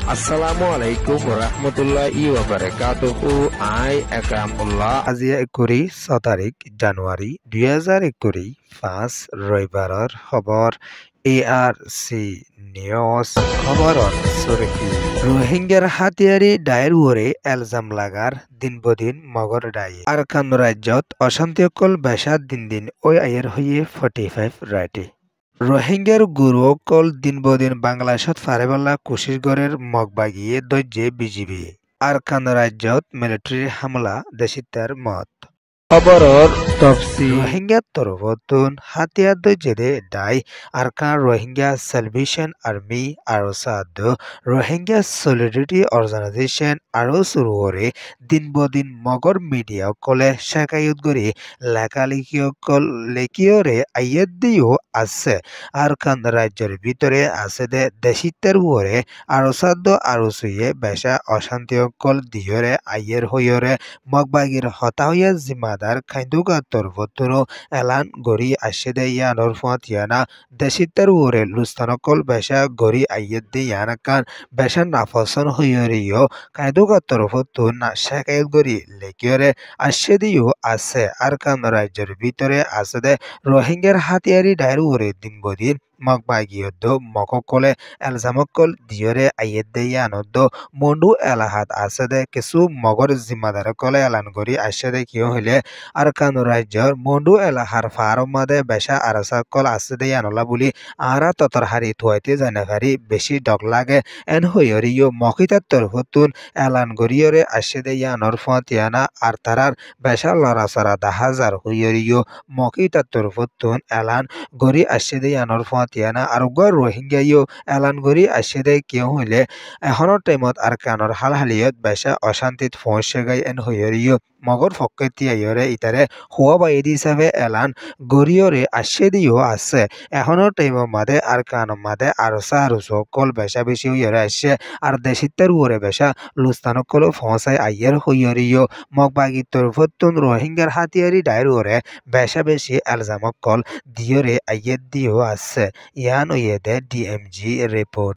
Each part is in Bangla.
Assalamu alaikum warahmatullahi wabarakatuh. I Akramullah. আজি 21 তাৰিখ জানুৱাৰী 2021 5 ৰবিবাৰৰ খবৰ ARC নিউজ খবৰৰ সুরখি রোহিঙ্গার হাতিয়ারি দায়ের ওরে এলজাম লাগার দিন মগর দায়ী আরকান রাজ্যত অশান্তি অকল বেশা দিন ওই আয়ের হইয়ে 45 রাইটে রোহিঙ্গার গুরুকল দিন বাংলাদেশত ফারেবাল্লা কুশিসগড়ের মগবাগিয়ে দৈর্যে বিজিবি আরকান রাজ্যত মিলিটারি হামলা দেশিতার মত খবরর তফসি রোহিঙ্গা তরফতুন হাতিয়ার দৈর্যে দায় আরকান রোহিঙ্গা সেলভেশন আর্মি আৰু সাদ রোহিঙ্গা সলিডারিটি অর্গানাইজেশন আৰু সুরুহরে দিন মগর মিডিয়া কলে শেখায়ত গড়ি লেখিয়রে আইয়ত দিও আছে আরকান রাজ্যের ভিতরে আছে দে দেশিতের ওরে আৰু সাদ আৰু সুয়ে বেশা অশান্তি অকল দিয়রে আইয়ের হইয়রে মগবাগির হতা হইয়া জিম্মাদার খাইন্দুকা তরফতুনো এলান গড়ি আসে দে ইয়ানোর ফাঁত ইয়ানা দেশিতের ওরে লুস্তানকল বেশা গড়ি আইয়ত দি ইয়ানাকান বেশা নাফসন হইয়রিও খাইন্দুকা তরফতুন না শেখায়ত গড়ি লেখিয়রে আসে দিও আছে আরকান রাজ্যের ভিতরে আছে দে রোহিঙ্গার হাতিয়ারি ডায়ের ওরে দিন মগবাগিয়দ্দ মককলে এলজামকল দিয়রে আইয়েদ্দেয়ানদ্দ মন্ডু এলাহাত আছে দে কিছু মগর জিম্মাদার কলে এলান করি আসে দে কিয় হইলে আরকান রাজ্যর মন্ডু এলাহার ফারমাদে বেশা আরসা কল আছে দে আনলা বলি আরা ততর হারি থুয়াইতে জানাকারি বেশি ডগ লাগে এন হইয়রিও মকিতার তরফতুন এলান গরিয়রে আসে দে ইয়ানর ফাতিয়ানা আর তারার বেশা লড়াচড়া দাহাজার হইয়রিও মকিতার তরফতুন এলান গরি আসে দে ইয়ানর তিয়ানা আৰু গড় রোহিঙ্গাইও এলান গরি আসে দে কিয় হইলে এখনৰ টাইমত আর কানৰ হালহালিয়ত বেশা অশান্তিত পৌঁছে গাই এন হইয়রিও মগর ফক্কে তিয়াইরে ইতারে হওয়া বাইদি হিসাবে এলান গরিয়রে আসে দিও আছে এখনৰ টাইমর মাদে আর কানৰ মাদে আরসা কল বেশা বেশি হইয়রে আসে আর দেশিত্বের ওরে বেশা লুস্তানকল ফসায় আইয়ের হইয়রিও মগবাগি তরফতুন রোহিঙ্গার হাতিয়ারি ডায়ের ওরে বেশা বেশি এলজামকল দিয়রে আইয়ের দিও আছে ইয়ান ওয়েদে ডিএমজি রিপোর্ট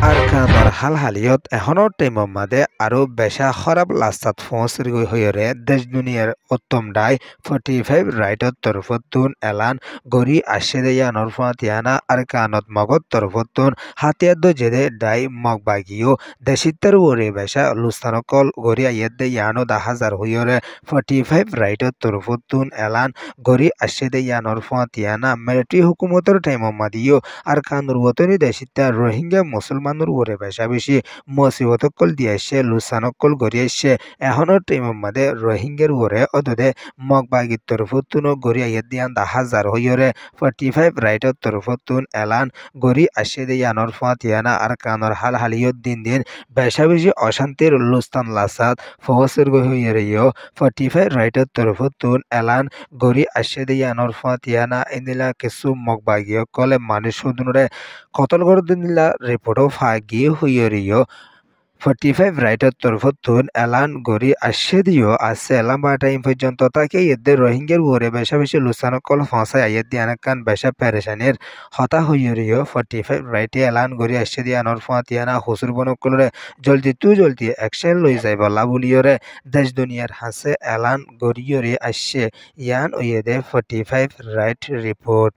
আরকানৰ হালহালিয়ত এখনৰ টাইমৰ মাদে আৰু বেশা খরাব লাস্তাত ফৌঁসর হইরে দেশ দুনিয়ার উত্তম দায় 45 রাইটত তরফতুন এলান গরি আসে দে ইয়ানর ফাতিয়ানা আরকানত মগত তরফতুন হাতিয়াদ্দ জেদে দায় মগবাগিও দেশিত্বের ওরে বেশা লুস্তানকল গরি আইয়েদ্দে ইয়ানো দাহাজার হইরে 45 রাইটত তরফতুন এলান গরি আসে দে ইয়ানর ফাতিয়ানা মিলিটারি হুকুমতর টাইমৰ মাদিও আরকানুর ওতনি দেশিত্তা রোহিঙ্গা মুসলমানুর ওরে বেশা বেশি মুসিবতকল দিয়েছে লুসানকল গড়িয়েছে এখনের টাইমের মাদে রোহিঙ্গার ওরে অদদে মগবাগির তরফতুন গড়ি আইয়া দিয়ান 10,000 হইরে 45 রাইটর তরফতুন এলান গড়ি আসে দিয়ানোর ফাতিয়ানা আর কানর হালহালিয়ত দিন বেশা বেশি অশান্তির লুস্তান লাসাত ফহসের হইরেও 45 রাইটর তরফতুন এলান গড়ি আসে দিয়ানোর ফাতিয়ানা ইন্দিলা কিছু মগবাগিয় কলে মানুষ হুদুনরে কতল গড় দিলা রিপোর্টও ফাগি হইয়রিও 45 রাইটর তরফতুন এলান গড়ি আসে দিও আছে লম্বা টাইম পর্যন্ত তাকে এদে রোহিঙ্গার ওরে বেশা বেশি লুসানকল ফাঁসায় আইয়ের দিয়ানাকান বেশা পেরেশানির হতা হইয়রিও 45 রাইটে এলান গড়ি আসে দিয়ানোর ফাতিয়ানা হুসুর বনকলরে জলদি অ্যাকশন লই যাইব লাবুলিয়রে দেশ দুনিয়ার হাসে এলান গড়িয়রে আসে ইয়ান ওয়েদে 45 রাইট রিপোর্ট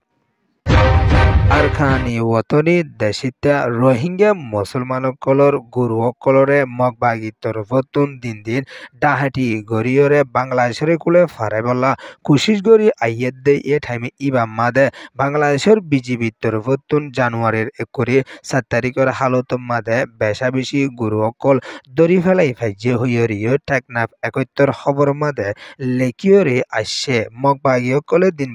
আরখানি ওতনি দেশিতা রোহিঙ্গা মুসলমানকলর গুরুসকলরে মগবাগি তরফতুন দিন ডাহাটি গড়িয়রে বাংলাদেশের কুলে ফারাইবল্লা কুশিস গড়ি আইয়েদ দে এ টাইমে ইবাম মাদে বাংলাদেশের বিজিবি তরফতুন জানুয়ারির 7 তারিখের হালত মাদে বেশা বেশি গুরুসকল দরি ফেলাই ফাইজে হইয়রিও টেকনাফ 71 খবর মাদে লেকিয়রে আসছে মগবাগিসকলে দিন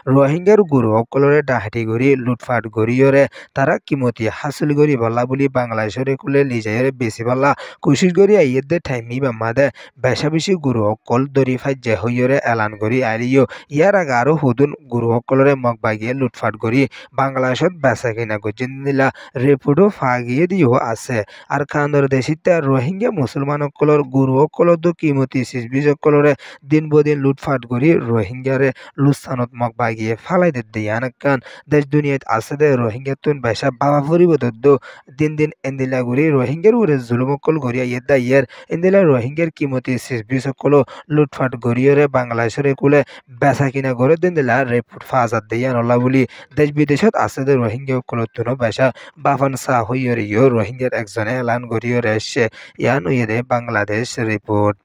রোহিঙ্গার গুরুসকলরে ডাহাটি গড়ি লুটফাট গড়িয়রে তারা কিমতি হাসিল গড়ি বল্লা বলি বাংলাদেশের কুলে লিজাইরে বেশি বল্লা কুশিস গড়ি আইয়েদে টাইমি বা মাদে বেশা বেশি গুরু অকল দরি ফাইজে হইয়রে এলান গড়ি আইলিও ইয়ার আগে আরো হুদুন গুরু অকলরে মগবাগিয়ে লুটফাট গড়ি বাংলাদেশত বেচা কিনা গজিন দিলা রিপোর্টও ফাগিয়ে দিও আছে আর কান্দর দেশিতে রোহিঙ্গা মুসলমান অকলর গুরু অকলর কিমতি সিসবিজ অকলরে দিন লুটফাট গড়ি রোহিঙ্গারে লুস্থানত মগবাগিয়ে ফালাই দে দিয়ান কান দেশ দুনিয়া yet asade rohingya tun besha baba poribodo din din endila guri rohingya ure zulumokol gori yedda yer endila rohingya kimoti sisbisokolo লুটফাট গড়িয়ে বাংলাদেশের কুলে বেচা কিনা করে দিন দিলা রেপুট ফাজাত দিয়া নলা বলি দেশ বিদেশত আছে যে রোহিঙ্গা কুলতুনো বেচা বাফান সাহ হইয়রিও রোহিঙ্গার একজনে এলান গড়িয়ে এসে ইয়ান উইয়ে বাংলাদেশ রিপোর্ট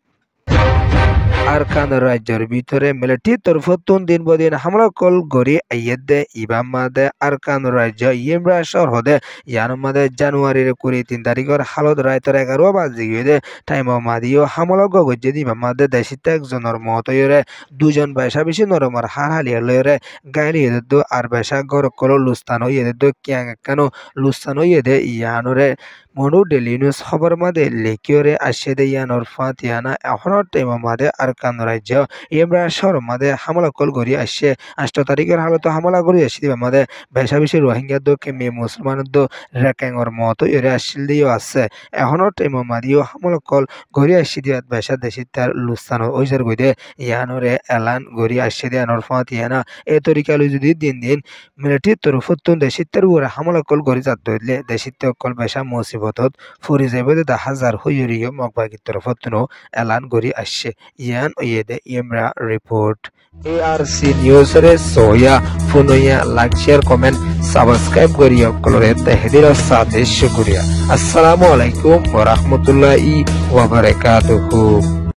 আরকান রাজ্যের ভিতরে মিলিটারি তরফতুন দিন বদিন হামলা কল গড়ি আইয়েদে ইবামাদে আরকান রাজ্য ইমরা শহরে ইয়ানমাদে জানুয়ারির 23 তারিখের হালত রায়তর 11 বাজে গিয়ে টাইম মাদিও হামলা গগজে ইবামাদে দেশিতে একজনের মতয়রে দুজন বেশা বেশি নরমার হারহালিয়া লয়রে গাইলিয়ে দো আর বেশা গর কল লুস্তান হইয়ে দো কিয়াং কানো লুস্তান হইয়ে দে ইয়ানরে মনু ডেলি নিউজ খবর মাদে লেকিওরে আসে দে ইয়ানর ফাতিয়ানা এখনর টাইম মাদে আরকান রাজ্য ইমরা শহর মাদে হামলা কল গড়ি আসে 8 তারিখের হালত হামলা গড়ি আসি মাদে বেশা বেশি রোহিঙ্গা দো কেমি মুসলমান দো রেকেঙ্গর মতো এরে আসিল দিও আছে এখনর টাইম মাদিও হামলা কল গড়ি আসি দিয়া বেশা দেশি তার লুস্তানো ওইজার গইদে ইয়ানরে এলান গড়ি আসে দে ইয়ানর ফাতিয়ানা এ তরিকালো যদি দিন দিন মিলিটারি তরফতুন দেশি তার উপরে হামলা কল গড়ি যাত দইলে দেশি কল বেশা মুসিবতত ফুরি যাইবে দে হাজার হইরিও মগবাগি তরফতুনো এলান গড়ি আসে ইয়ান ওয়েদে ইমরা রিপোর্ট ARC নিউজ রে সোয়া ফুনয়া লাইক শেয়ার কমেন্ট সাবস্ক্রাইব করিও কলরে তাহদির সাথে শুকরিয়া আসসালামু আলাইকুম ওয়া রাহমাতুল্লাহি ওয়া বারাকাতুহু।